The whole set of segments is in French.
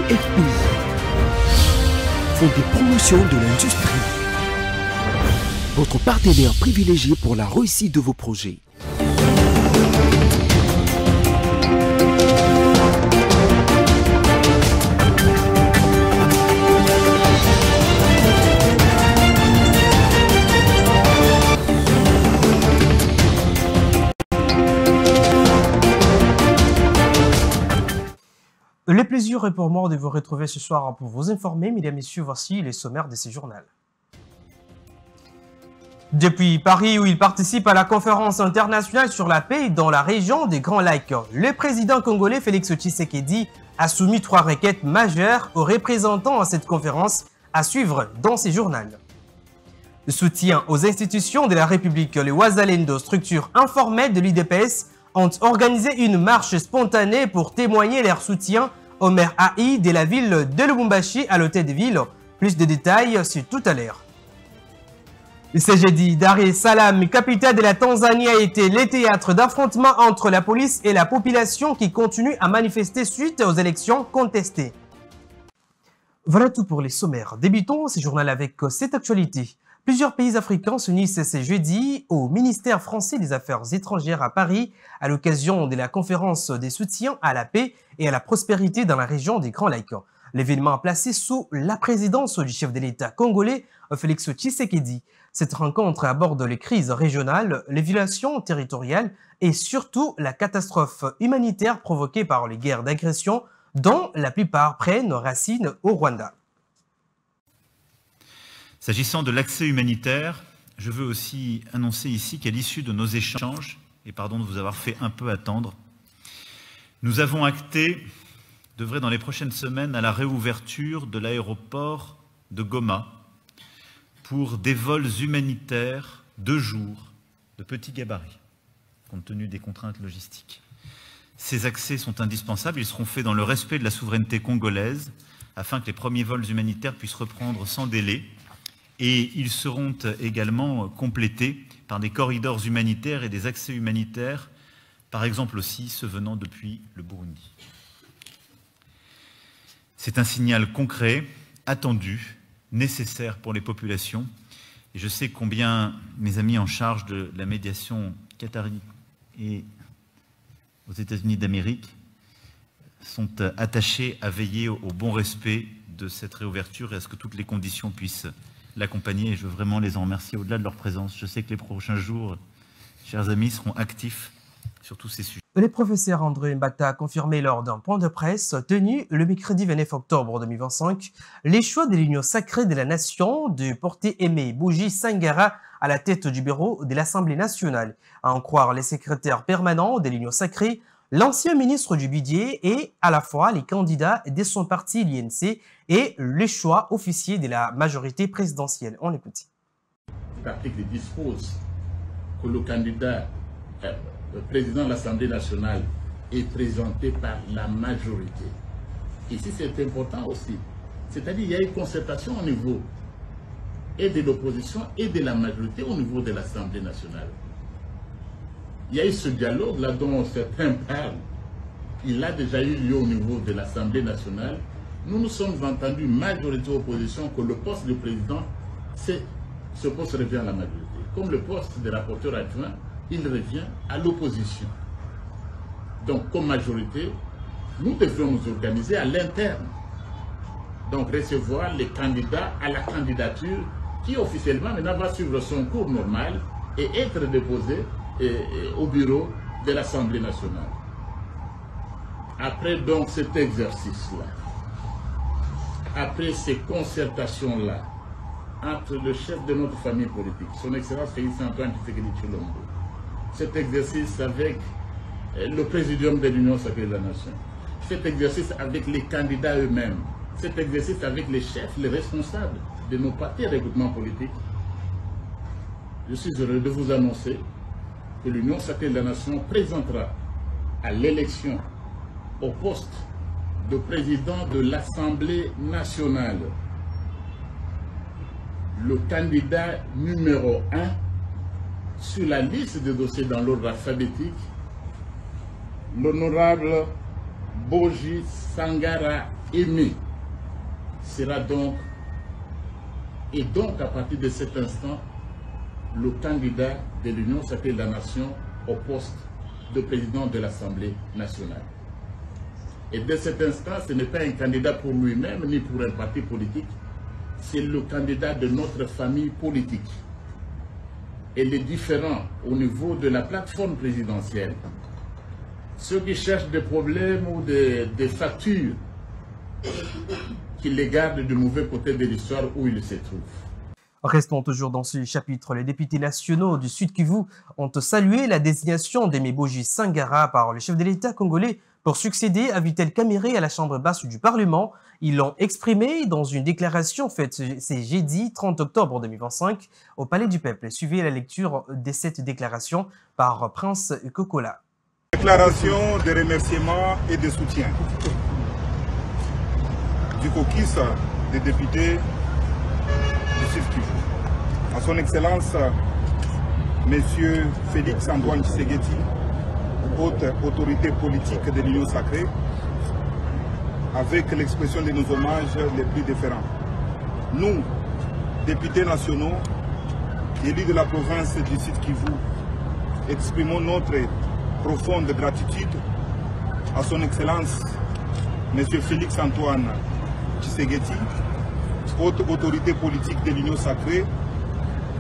FPI font des promotions de l'industrie. Votre partenaire privilégié pour la réussite de vos projets. Le plaisir est pour moi de vous retrouver ce soir pour vous informer. Mesdames et messieurs, voici les sommaires de ce journal. Depuis Paris, où il participe à la conférence internationale sur la paix dans la région des Grands Lacs, le président congolais Félix Tshisekedi a soumis 3 requêtes majeures aux représentants à cette conférence à suivre dans ce journal. Le soutien aux institutions de la République, les Wazalendo, structure informelle de l'UDPS, ont organisé une marche spontanée pour témoigner leur soutien au maire AI de la ville de Lubumbashi à l'hôtel de ville. Plus de détails sur tout à l'heure. Le CGD Dar es Salaam, capitale de la Tanzanie, a été le théâtre d'affrontements entre la police et la population qui continue à manifester suite aux élections contestées. Voilà tout pour les sommaires. Débutons ce journal avec cette actualité. Plusieurs pays africains s'unissent ce jeudi au ministère français des Affaires étrangères à Paris à l'occasion de la conférence des soutiens à la paix et à la prospérité dans la région des Grands Lacs. L'événement placé sous la présidence du chef de l'État congolais, Félix Tshisekedi. Cette rencontre aborde les crises régionales, les violations territoriales et surtout la catastrophe humanitaire provoquée par les guerres d'agression dont la plupart prennent racine au Rwanda. S'agissant de l'accès humanitaire, je veux aussi annoncer ici qu'à l'issue de nos échanges, et pardon de vous avoir fait un peu attendre, nous avons acté, d'œuvrer dans les prochaines semaines, à la réouverture de l'aéroport de Goma pour des vols humanitaires de jour, de petit gabarit, compte tenu des contraintes logistiques. Ces accès sont indispensables, ils seront faits dans le respect de la souveraineté congolaise, afin que les premiers vols humanitaires puissent reprendre sans délai. Et ils seront également complétés par des corridors humanitaires et des accès humanitaires, par exemple aussi ceux venant depuis le Burundi. C'est un signal concret, attendu, nécessaire pour les populations. Et je sais combien mes amis en charge de la médiation qatari et aux États-Unis d'Amérique sont attachés à veiller au bon respect de cette réouverture et à ce que toutes les conditions puissent l'accompagner, et je veux vraiment les en remercier au-delà de leur présence. Je sais que les prochains jours, chers amis, seront actifs sur tous ces sujets. Le professeur André Mbata a confirmé lors d'un point de presse tenu le mercredi 29 octobre 2025 les choix de l'Union sacrée de la nation de porter Aimé Bougie Sangara à la tête du bureau de l'Assemblée nationale. À en croire les secrétaires permanents de l'Union sacrée, l'ancien ministre du budget et à la fois les candidats de son parti, l'INC, et le choix officier de la majorité présidentielle. On écoute. Cet article dispose que le candidat, le président de l'Assemblée nationale, est présenté par la majorité. Ici, c'est important aussi. C'est-à-dire qu'il y a une concertation au niveau et de l'opposition et de la majorité au niveau de l'Assemblée nationale. Il y a eu ce dialogue là dont certains parlent. Il a déjà eu lieu au niveau de l'Assemblée nationale. Nous nous sommes entendus, majorité opposition, que le poste de président, ce poste revient à la majorité. Comme le poste de rapporteur adjoint, il revient à l'opposition. Donc, comme majorité, nous devrions nous organiser à l'interne. Donc, recevoir les candidats à la candidature qui officiellement maintenant va suivre son cours normal et être déposé au bureau de l'Assemblée nationale. Après donc cet exercice-là, après ces concertations-là, entre le chef de notre famille politique, son Excellence Félix Antoine Tshisekedi Tshilombo, cet exercice avec le présidium de l'Union sacrée de la nation, cet exercice avec les candidats eux-mêmes, cet exercice avec les chefs, les responsables de nos partis et regroupements politiques, je suis heureux de vous annoncer que l'Union sacrée de la nation présentera à l'élection au poste de président de l'Assemblée nationale le candidat numéro 1 sur la liste des dossiers dans l'ordre alphabétique, l'honorable Boji Sangara Aimé sera donc, et donc à partir de cet instant, le candidat de l'Union sacrée de la Nation au poste de président de l'Assemblée nationale. Et dès cet instant, ce n'est pas un candidat pour lui-même ni pour un parti politique, c'est le candidat de notre famille politique. Et les différents au niveau de la plateforme présidentielle, ceux qui cherchent des problèmes ou des factures, qui les gardent du mauvais côté de l'histoire où ils se trouvent. Restons toujours dans ce chapitre. Les députés nationaux du Sud Kivu ont salué la désignation d'Aimé Boji Sangara par le chef de l'État congolais pour succéder à Vital Kamerhe à la Chambre basse du Parlement. Ils l'ont exprimé dans une déclaration faite ce jeudi 30 octobre 2025 au Palais du Peuple. Suivez la lecture de cette déclaration par Prince Kokola. Déclaration de remerciements et de soutien du caucus des députés du Sud Kivu. À son Excellence, Monsieur Félix Antoine Tshisekedi, haute autorité politique de l'Union sacrée, avec l'expression de nos hommages les plus différents. Nous, députés nationaux, élus de la province du Sud Kivu, exprimons notre profonde gratitude à son Excellence, M. Félix Antoine Tshisekedi, haute autorité politique de l'Union sacrée,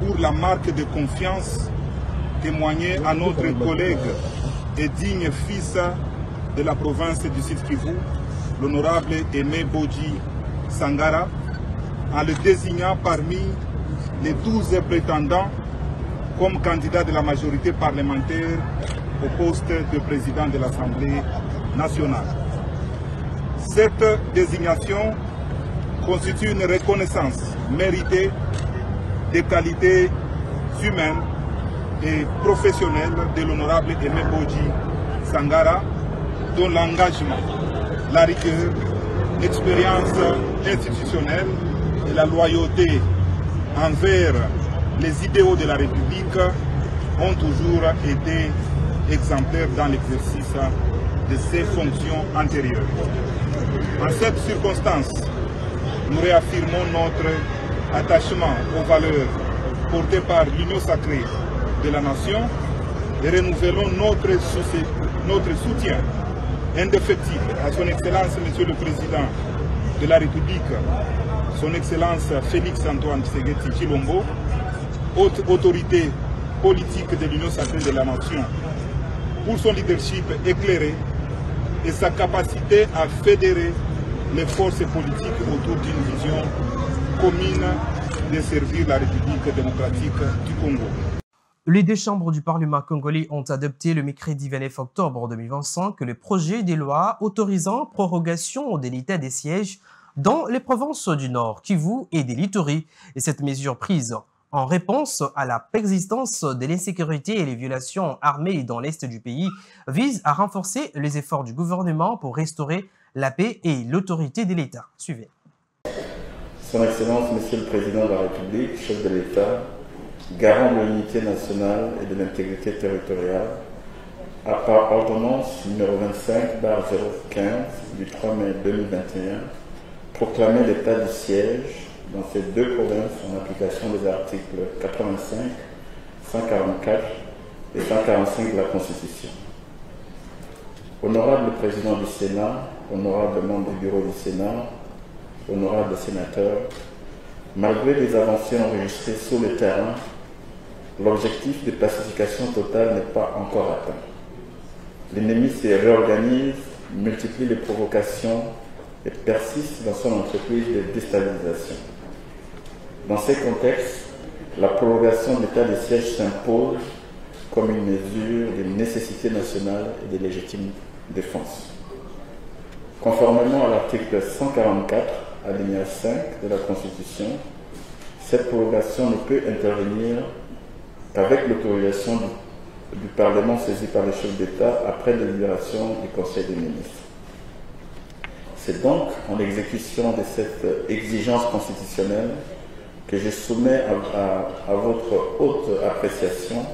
pour la marque de confiance témoignée à notre collègue et digne fils de la province du Sud Kivu, l'honorable Aimé Boji Sangara, en le désignant parmi les 12 prétendants comme candidat de la majorité parlementaire au poste de président de l'Assemblée nationale. Cette désignation constitue une reconnaissance méritée des qualités humaines et professionnelles de l'honorable Aimé Boji Sangara, dont l'engagement, la rigueur, l'expérience institutionnelle et la loyauté envers les idéaux de la République ont toujours été exemplaires dans l'exercice de ses fonctions antérieures. En cette circonstance, nous réaffirmons notre attachement aux valeurs portées par l'Union sacrée de la Nation et renouvelons notre soutien indéfectible à son Excellence, Monsieur le Président de la République, son Excellence Félix Antoine Tshisekedi Tshilombo, haute autorité politique de l'Union sacrée de la Nation, pour son leadership éclairé et sa capacité à fédérer les forces politiques autour d'une vision commune de servir la République démocratique du Congo. Les deux chambres du Parlement congolais ont adopté le mercredi 29 octobre 2025 le projet de loi autorisant prorogation de l'état des sièges dans les provinces du Nord, Kivu et de l'Ituri. Et cette mesure prise en réponse à la persistance de l'insécurité et les violations armées dans l'est du pays vise à renforcer les efforts du gouvernement pour restaurer la paix et l'autorité de l'État. Suivez. Son Excellence, Monsieur le Président de la République, chef de l'État, garant de l'unité nationale et de l'intégrité territoriale, a par ordonnance numéro 25/015 du 3 mai 2021 proclamé l'état du siège dans ces deux provinces en application des articles 85, 144 et 145 de la Constitution. Honorable Président du Sénat, honorable membre du bureau du Sénat, honorable sénateur, malgré les avancées enregistrées sur le terrain, l'objectif de pacification totale n'est pas encore atteint. L'ennemi se réorganise, multiplie les provocations et persiste dans son entreprise de déstabilisation. Dans ces contextes, la prorogation de l'état de siège s'impose comme une mesure de nécessité nationale et de légitime défense. Conformément à l'article 144, alinéa 5 de la Constitution, cette prorogation ne peut intervenir qu'avec l'autorisation du Parlement saisi par le chef d'État après délibération du Conseil des ministres. C'est donc en exécution de cette exigence constitutionnelle que je soumets à votre haute appréciation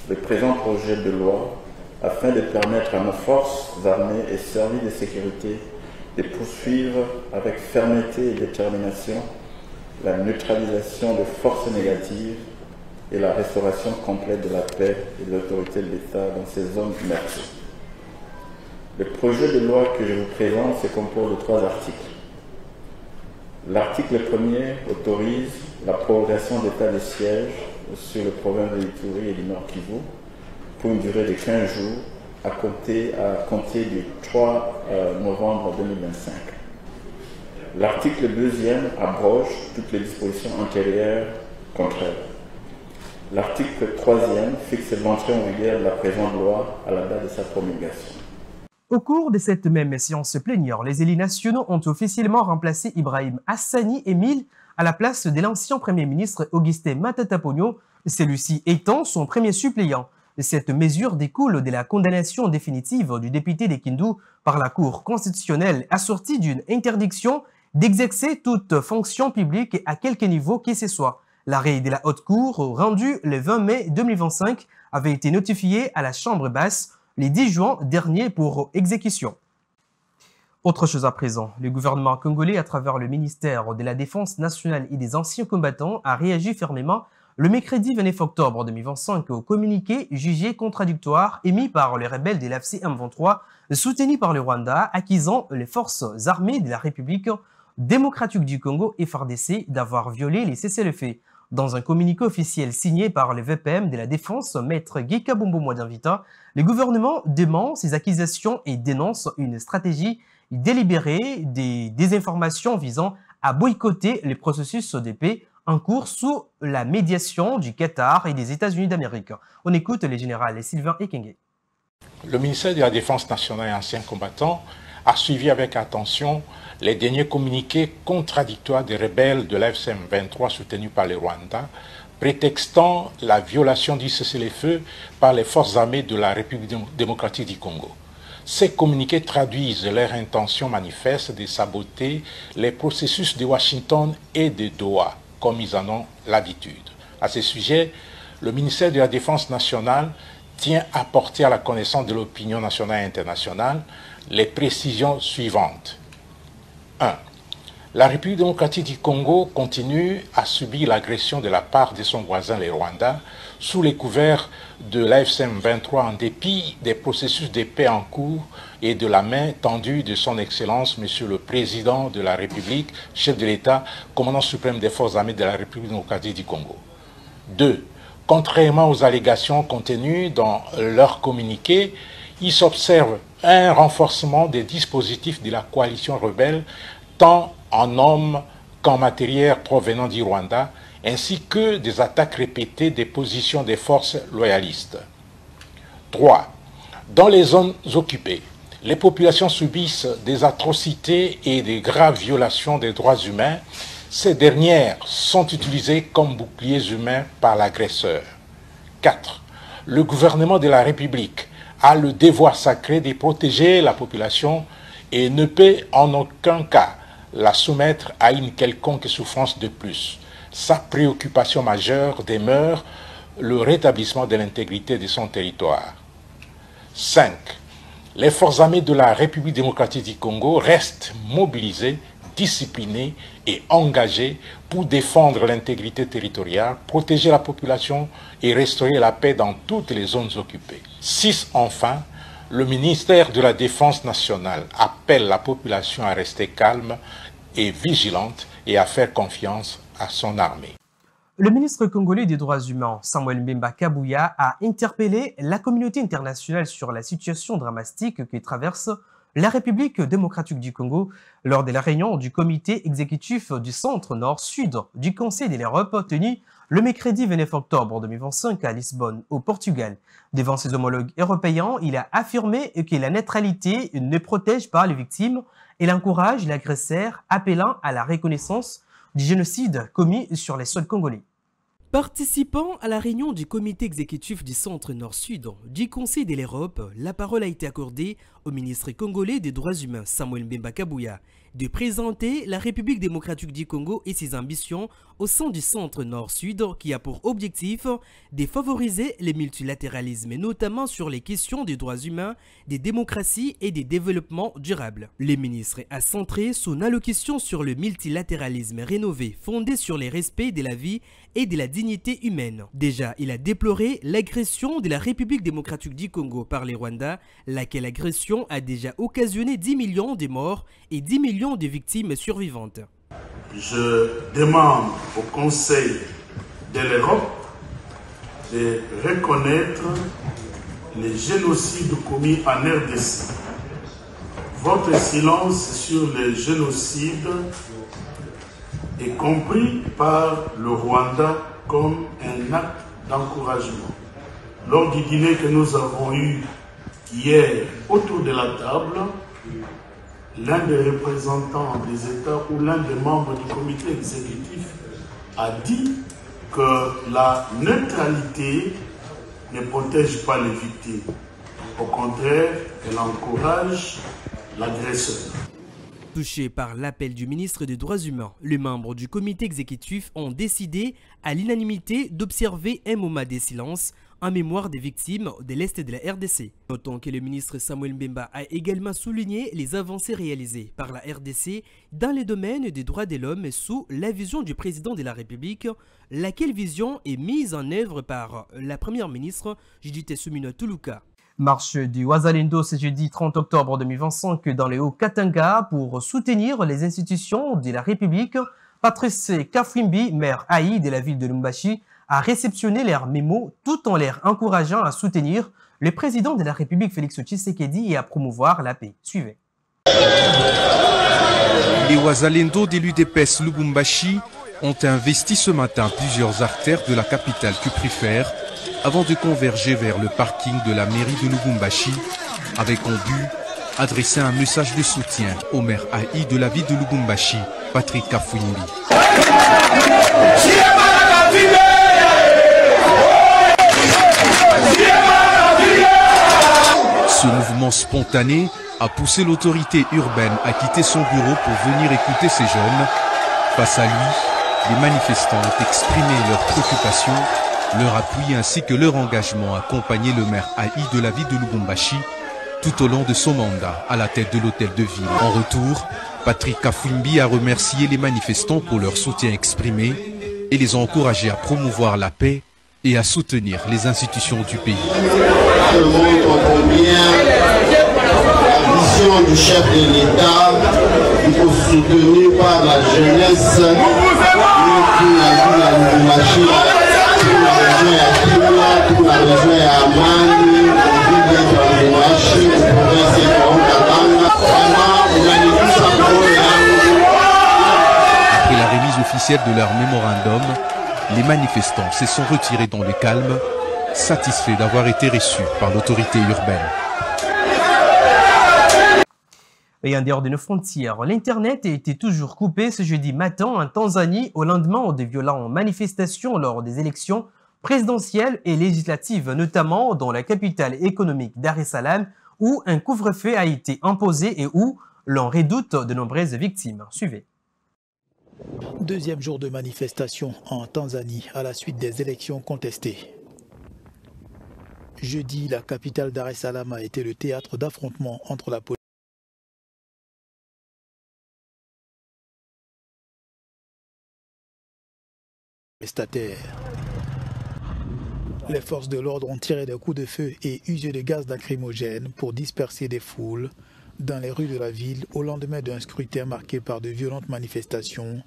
le présent projet de loi afin de permettre à nos forces armées et services de sécurité de poursuivre avec fermeté et détermination la neutralisation de forces négatives et la restauration complète de la paix et de l'autorité de l'État dans ces zones meurtries. Le projet de loi que je vous présente se compose de 3 articles. L'article 1er autorise la prorogation d'état de siège sur les provinces de l'Ituri et du Nord Kivu pour une durée de 15 jours à compter du 3 novembre 2025. L'article 2e abroge toutes les dispositions antérieures contraires. L'article 3e fixe l'entrée en vigueur de la présente loi à la date de sa promulgation. Au cours de cette même séance plénière, les élus nationaux ont officiellement remplacé Ibrahim Hassani Émile à la place de l'ancien Premier ministre Augustin Matata Ponyo, celui-ci étant son premier suppléant. Cette mesure découle de la condamnation définitive du député de Kindu par la Cour constitutionnelle, assortie d'une interdiction d'exercer toute fonction publique à quelque niveau que ce soit. L'arrêt de la Haute Cour, rendu le 20 mai 2025, avait été notifié à la Chambre basse le 10 juin dernier pour exécution. Autre chose à présent, le gouvernement congolais, à travers le ministère de la Défense nationale et des anciens combattants, a réagi fermement le mercredi 29 octobre 2025 au communiqué jugé contradictoire émis par les rebelles de l'AFC M23, soutenus par le Rwanda, accusant les forces armées de la République démocratique du Congo FARDC d'avoir violé les cessez-le-feu. Dans un communiqué officiel signé par le VPM de la Défense, Maître Gika Bombo Mwadinvita, le gouvernement dément ces accusations et dénonce une stratégie délibérée des désinformations visant à boycotter le processus de paix en cours sous la médiation du Qatar et des États-Unis d'Amérique. On écoute le général Sylvain Ekenge. Le ministère de la Défense nationale et anciens combattants a suivi avec attention les derniers communiqués contradictoires des rebelles de l'AFC M23 soutenus par le Rwanda, prétextant la violation du cessez-le-feu par les forces armées de la République démocratique du Congo. Ces communiqués traduisent leur intention manifeste de saboter les processus de Washington et de Doha, comme ils en ont l'habitude. À ce sujet, le ministère de la Défense nationale tient à porter à la connaissance de l'opinion nationale et internationale les précisions suivantes. 1. La République démocratique du Congo continue à subir l'agression de la part de son voisin le Rwanda sous les couverts de l'AFC M23 en dépit des processus de paix en cours et de la main tendue de son Excellence Monsieur le Président de la République, chef de l'État, commandant suprême des forces armées de la République démocratique du Congo. 2. Contrairement aux allégations contenues dans leur communiqué, il s'observe un renforcement des dispositifs de la coalition rebelle, tant en hommes qu'en matériel provenant du Rwanda, ainsi que des attaques répétées des positions des forces loyalistes. 3. Dans les zones occupées, les populations subissent des atrocités et des graves violations des droits humains. Ces dernières sont utilisées comme boucliers humains par l'agresseur. 4. Le gouvernement de la République a le devoir sacré de protéger la population et ne peut en aucun cas la soumettre à une quelconque souffrance de plus. Sa préoccupation majeure demeure le rétablissement de l'intégrité de son territoire. 5. Les forces armées de la République démocratique du Congo restent mobilisées, disciplinées et engagées pour défendre l'intégrité territoriale, protéger la population et restaurer la paix dans toutes les zones occupées. 6. Enfin, le ministère de la Défense nationale appelle la population à rester calme et vigilante et à faire confiance à son armée. Le ministre congolais des droits humains, Samuel Mbemba Kabouya, a interpellé la communauté internationale sur la situation dramatique que traverse la République démocratique du Congo lors de la réunion du comité exécutif du Centre Nord-Sud du Conseil de l'Europe tenue le mercredi 29 octobre 2025 à Lisbonne, au Portugal. Devant ses homologues européens, il a affirmé que la neutralité ne protège pas les victimes et encourage l'agresseur, appelant à la reconnaissance du génocide commis sur les sols congolais. Participant à la réunion du comité exécutif du Centre Nord-Sud du Conseil de l'Europe, la parole a été accordée au ministre congolais des droits humains Samuel Mbemba Kabouya. de présenter la République démocratique du Congo et ses ambitions au sein du Centre Nord-Sud qui a pour objectif de favoriser le multilatéralisme, notamment sur les questions des droits humains, des démocraties et des développements durables. Le ministre a centré son allocution sur le multilatéralisme rénové, fondé sur le respect de la vie et de la dignité humaine. Déjà, il a déploré l'agression de la République démocratique du Congo par les Rwandais, laquelle agression a déjà occasionné 10 millions de morts et 10 millions de victimes survivantes. Je demande au Conseil de l'Europe de reconnaître les génocides commis en RDC. Votre silence sur les génocides est compris par le Rwanda comme un acte d'encouragement. Lors du dîner que nous avons eu hier autour de la table, l'un des représentants des États ou l'un des membres du comité exécutif a dit que la neutralité ne protège pas les victimes. Au contraire, elle encourage l'agresseur. Touchés par l'appel du ministre des Droits humains, les membres du comité exécutif ont décidé à l'unanimité d'observer un moment de silence en mémoire des victimes de l'Est de la RDC. Notons que le ministre Samuel Mbemba a également souligné les avancées réalisées par la RDC dans les domaines des droits de l'homme sous la vision du président de la République, laquelle vision est mise en œuvre par la première ministre Judith Suminwa Tuluka. Marche du Wazalendo ce jeudi 30 octobre 2025 dans le Haut-Katanga pour soutenir les institutions de la République. Patrice Kafwimbi, maire Haï de la ville de Lubumbashi, a réceptionné leurs mémos tout en les encourageant à soutenir le président de la République Félix Tshisekedi et à promouvoir la paix. Suivez. Les Wazalendo de l'UDPS Lubumbashi ont investi ce matin plusieurs artères de la capitale cuprifère avant de converger vers le parking de la mairie de Lubumbashi avec en but adresser un message de soutien au maire Haï de la ville de Lubumbashi, Patrick Kafwimbi. Ce mouvement spontané a poussé l'autorité urbaine à quitter son bureau pour venir écouter ces jeunes. Face à lui, les manifestants ont exprimé leurs préoccupations, leur appui ainsi que leur engagement à accompagner le maire Haï de la ville de Lubumbashi tout au long de son mandat à la tête de l'hôtel de ville. En retour, Patrick Kafwimbi a remercié les manifestants pour leur soutien exprimé et les a encouragés à promouvoir la paix et à soutenir les institutions du pays. Ça montre combien la vision du chef de l'État est soutenue par la jeunesse qui a vu la Lubumbashi, toute la région à Kimia, toute la région à Amani, la ville de Lubumbashi, la province de Katanga. Vraiment, on a dit tout ça pour Après la remise officielle de leur mémorandum, les manifestants se sont retirés dans le calme, satisfaits d'avoir été reçus par l'autorité urbaine. Et en dehors de nos frontières, l'Internet était toujours coupé ce jeudi matin en Tanzanie au lendemain de violentes manifestations lors des élections présidentielles et législatives, notamment dans la capitale économique Dar es Salaam, où un couvre-feu a été imposé et où l'on redoute de nombreuses victimes. Suivez. Deuxième jour de manifestation en Tanzanie à la suite des élections contestées. Jeudi, la capitale Dar es Salaam a été le théâtre d'affrontements entre la police et les prestataires. Les forces de l'ordre ont tiré des coups de feu et usé de gaz lacrymogène pour disperser des foules dans les rues de la ville au lendemain d'un scrutin marqué par de violentes manifestations,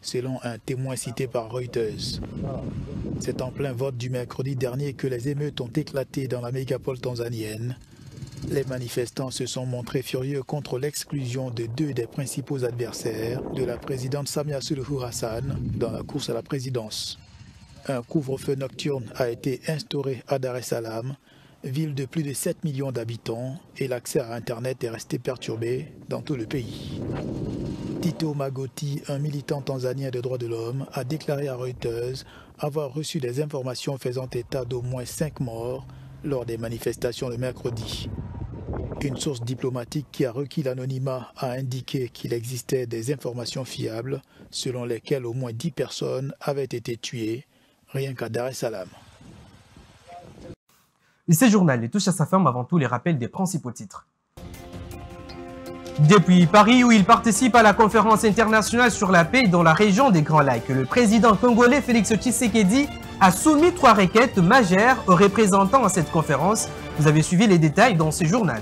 selon un témoin cité par Reuters. C'est en plein vote du mercredi dernier que les émeutes ont éclaté dans la mégapole tanzanienne. Les manifestants se sont montrés furieux contre l'exclusion de deux des principaux adversaires de la présidente Samia Suluhu Hassan dans la course à la présidence. Un couvre-feu nocturne a été instauré à Dar es Salaam, ville de plus de 7 millions d'habitants, et l'accès à Internet est resté perturbé dans tout le pays. Tito Magoti, un militant tanzanien de droits de l'homme, a déclaré à Reuters avoir reçu des informations faisant état d'au moins 5 morts lors des manifestations le mercredi. Une source diplomatique qui a requis l'anonymat a indiqué qu'il existait des informations fiables selon lesquelles au moins 10 personnes avaient été tuées, rien qu'à Dar es Salaam. Ce journal touche à sa fin, avant tout les rappels des principaux titres. Depuis Paris, où il participe à la conférence internationale sur la paix dans la région des Grands Lacs, le président congolais Félix Tshisekedi a soumis 3 requêtes majeures aux représentants à cette conférence. Vous avez suivi les détails dans ce journal.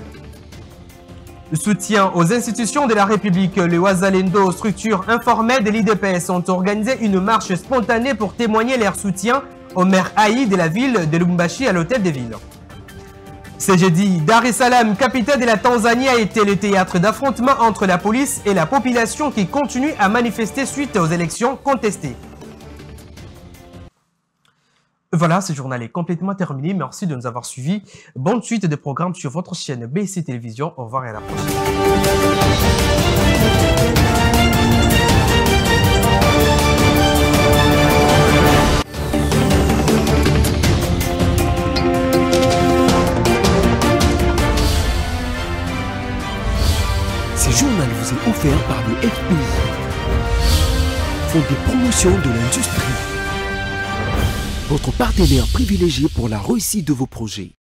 Le soutien aux institutions de la République, le Wazalendo, structure informelle de l'IDPS, ont organisé une marche spontanée pour témoigner leur soutien au maire Haï de la ville de Lubumbashi à l'hôtel de ville. Ce jeudi, Dar es Salaam, capitale de la Tanzanie, a été le théâtre d'affrontements entre la police et la population qui continue à manifester suite aux élections contestées. Voilà, ce journal est complètement terminé. Merci de nous avoir suivis. Bonne suite de programmes sur votre chaîne BC Télévision. Au revoir et à la prochaine. Ce journal vous est offert par le FPI, Fonds de promotion de l'industrie, votre partenaire privilégié pour la réussite de vos projets.